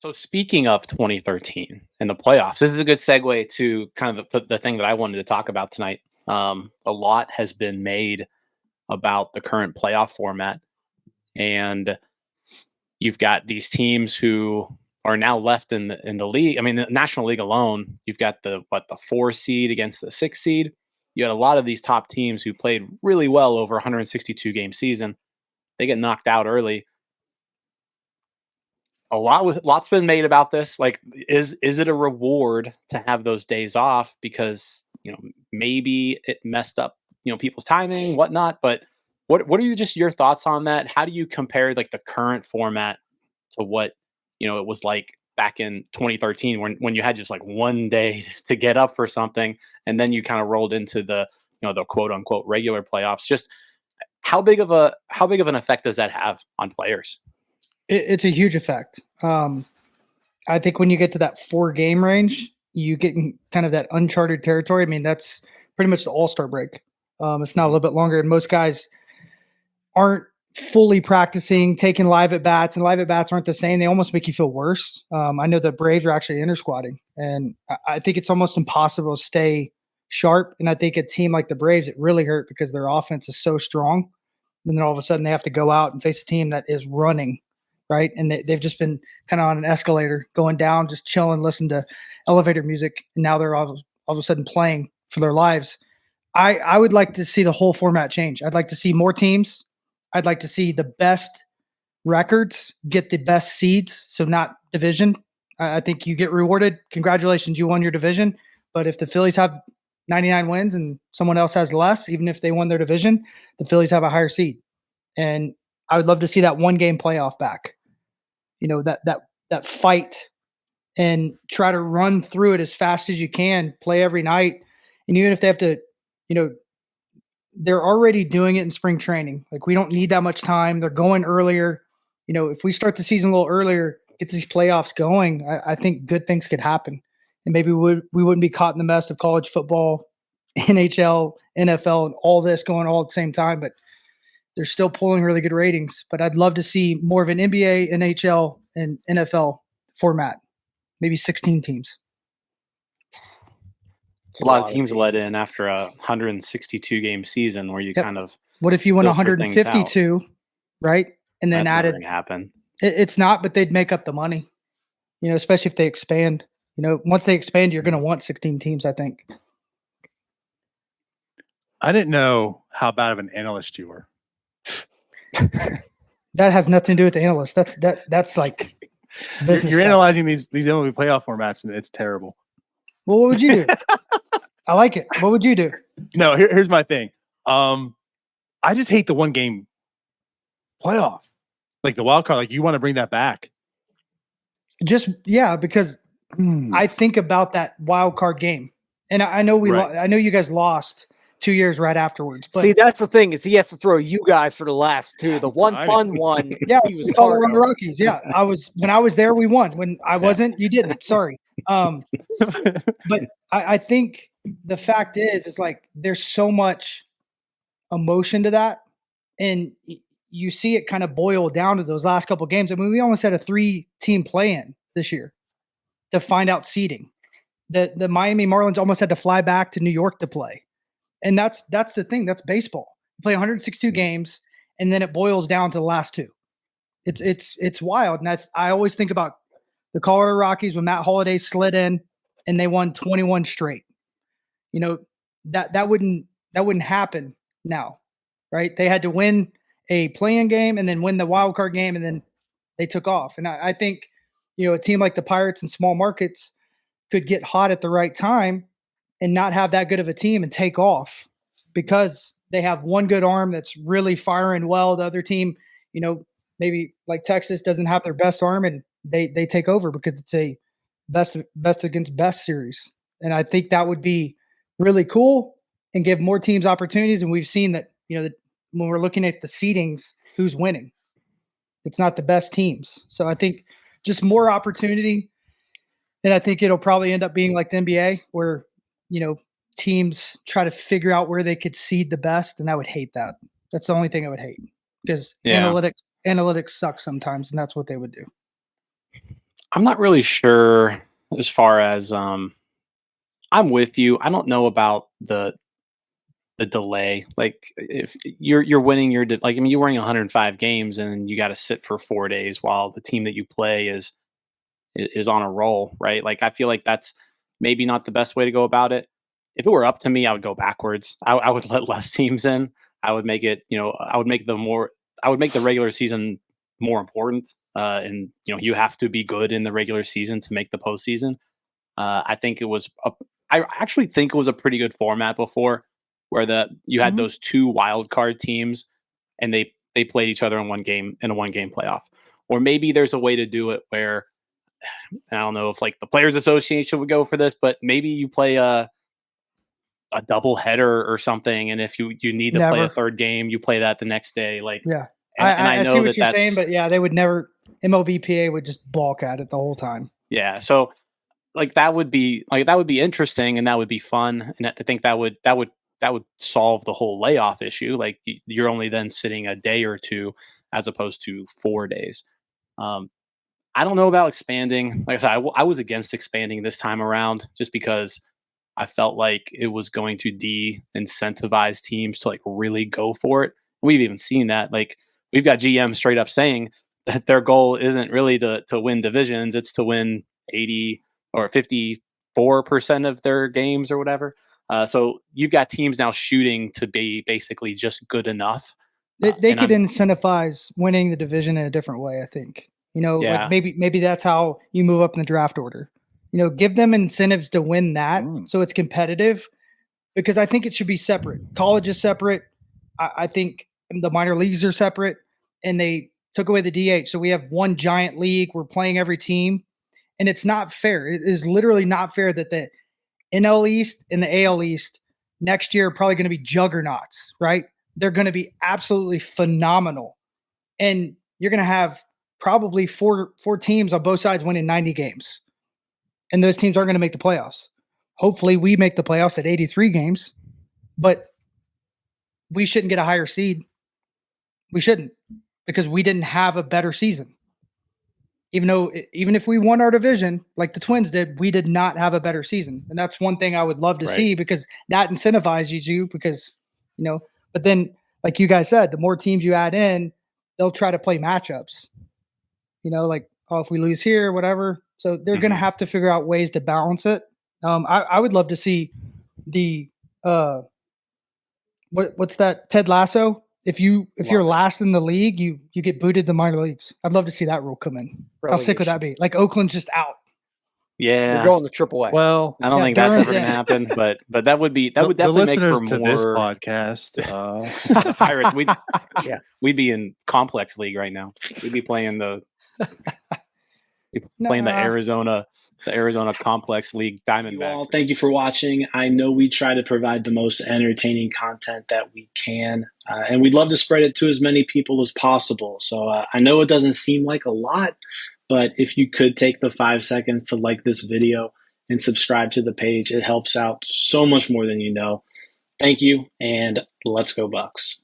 So speaking of 2013 and the playoffs, this is a good segue to kind of the thing that I wanted to talk about tonight. A lot has been made about the current playoff format, and you've got these teams who are now left in the league. I mean, the National League alone, you've got the 4 seed against the 6 seed. You had a lot of these top teams who played really well over 162 game season. They get knocked out early. Lots been made about this. Like, is it a reward to have those days off because maybe it messed up people's timing, whatnot? But what are just your thoughts on that? How do you compare like the current format to what it was like back in 2013 when you had just like one day to get up for something, and then you kind of rolled into the the quote unquote regular playoffs? Just how big of an effect does that have on players? It's a huge effect. I think when you get to that 4-game range, you get in kind of that uncharted territory. I mean, that's pretty much the All-Star break, if not a little bit longer. And most guys aren't fully practicing, taking live at-bats, and live at-bats aren't the same. They almost make you feel worse. I know the Braves are actually inter-squatting, and I think it's almost impossible to stay sharp. And I think a team like the Braves, it really hurt because their offense is so strong. And then all of a sudden they have to go out and face a team that is running, right? And they've just been kind of on an escalator going down, just chilling, listening to elevator music. And now they're all of a sudden playing for their lives. I would like to see the whole format change. I'd like to see more teams. I'd like to see the best records get the best seeds, so not division. I think you get rewarded. Congratulations, you won your division. But if the Phillies have 99 wins and someone else has less, even if they won their division, the Phillies have a higher seed. And I would love to see that 1-game playoff back. That fight, and try to run through it as fast as you can, play every night. And even if they have to, they're already doing it in spring training. Like, we don't need that much time. They're going earlier. If we start the season a little earlier, get these playoffs going, I think good things could happen. And maybe we wouldn't be caught in the mess of college football, NHL, NFL, and all this going all at the same time. But they're still pulling really good ratings. But I'd love to see more of an NBA, NHL, and NFL format, maybe 16 teams. It's a lot of teams let in after a 162 game season where you kind of. What if you won 152, right? And then That's added. Never gonna happen. It's not, but they'd make up the money, especially if they expand. Once they expand, you're going to want 16 teams, I think. I didn't know how bad of an analyst you were. That has nothing to do with the analyst. That's like business. You're analyzing these MLB playoff formats, and it's terrible. Well, what would you do? I like it. What would you do? No, here's my thing. I just hate the 1-game playoff, like the wild card. Like, you want to bring that back? Because I think about that wild card game, and I know I know you guys lost 2 years right afterwards. But see, that's the thing, is he has to throw you guys for the last 2. The one fun one, yeah, he was Colorado Rockies. Yeah, when I was there, we won. When I wasn't, you didn't. Sorry. But I think the fact is like there's so much emotion to that, and you see it kind of boil down to those last couple of games. I mean, we almost had a 3-team play-in this year to find out seeding. The Miami Marlins almost had to fly back to New York to play. And that's the thing. That's baseball. You play 162 games, and then it boils down to the last 2. It's wild. And I always think about the Colorado Rockies when Matt Holliday slid in and they won 21 straight. That wouldn't happen now, right? They had to win a play-in game and then win the wild card game, and then they took off. And I think a team like the Pirates in small markets could get hot at the right time and not have that good of a team and take off because they have one good arm that's really firing well. The other team, maybe like Texas doesn't have their best arm, and they take over because it's a best against best series. And I think that would be really cool and give more teams opportunities. And we've seen that, when we're looking at the seedings, who's winning? It's not the best teams. So I think just more opportunity. And I think it'll probably end up being like the NBA where, teams try to figure out where they could seed the best. And I would hate that. That's the only thing I would hate because analytics suck sometimes. And that's what they would do. I'm not really sure as far as I'm with you. I don't know about the delay. Like if you're winning like I mean you're winning 105 games and you got to sit for 4 days while the team that you play is on a roll, right? Like I feel like that's maybe not the best way to go about it. If it were up to me, I would go backwards. I would let less teams in. I would make it, I would make the regular season more important. And you have to be good in the regular season to make the postseason. I think I actually think it was a pretty good format before, where you had those two wild card teams, and they played each other in a 1 game playoff. Or maybe there's a way to do it where I don't know if like the Players Association would go for this, but maybe you play a double header or something, and if you need to play a third game, you play that the next day. Like yeah, and I see what you're saying, but yeah, they would never. MLBPA would just balk at it the whole time. Yeah, so like that would be interesting and that would be fun, and I think that would solve the whole layoff issue. Like you're only then sitting a day or two as opposed to 4 days. I don't know about expanding. Like I said, I was against expanding this time around just because I felt like it was going to de-incentivize teams to like really go for it. We've even seen that. Like we've got GM straight up saying that their goal isn't really to win divisions; it's to win 80 or 54% of their games or whatever. So you've got teams now shooting to be basically just good enough. They could incentivize winning the division in a different way, I think. Like maybe that's how you move up in the draft order. Give them incentives to win that so it's competitive, because I think it should be separate. College is separate. I think the minor leagues are separate, and they took away the DH. So we have one giant league. We're playing every team, and it's not fair. It is literally not fair that the NL East and the AL East next year are probably going to be juggernauts, right? They're going to be absolutely phenomenal. And you're going to have probably four teams on both sides winning 90 games. And those teams aren't going to make the playoffs. Hopefully we make the playoffs at 83 games, but we shouldn't get a higher seed. We shouldn't, because we didn't have a better season. Even if we won our division like the Twins did, we did not have a better season. And that's one thing I would love to see, because that incentivizes you, because, but then like you guys said, the more teams you add in, they'll try to play matchups, like, oh, if we lose here, whatever. So they're going to have to figure out ways to balance it. I would love to see the, what's that? Ted Lasso. If you're last in the league, you get booted the minor leagues. I'd love to see that rule come in. How sick would that be? Like Oakland's just out. Yeah, they're going to AAA. Well, I don't think that's ever going to happen, but that would definitely make for to more this podcast. The Pirates. We'd be in complex league right now. We'd be playing the Arizona Complex League Diamondbacks. Thank you for watching. I know we try to provide the most entertaining content that we can, and we'd love to spread it to as many people as possible. So I know it doesn't seem like a lot, but if you could take the 5 seconds to like this video and subscribe to the page, it helps out so much more than you know. Thank you, and let's go Bucks.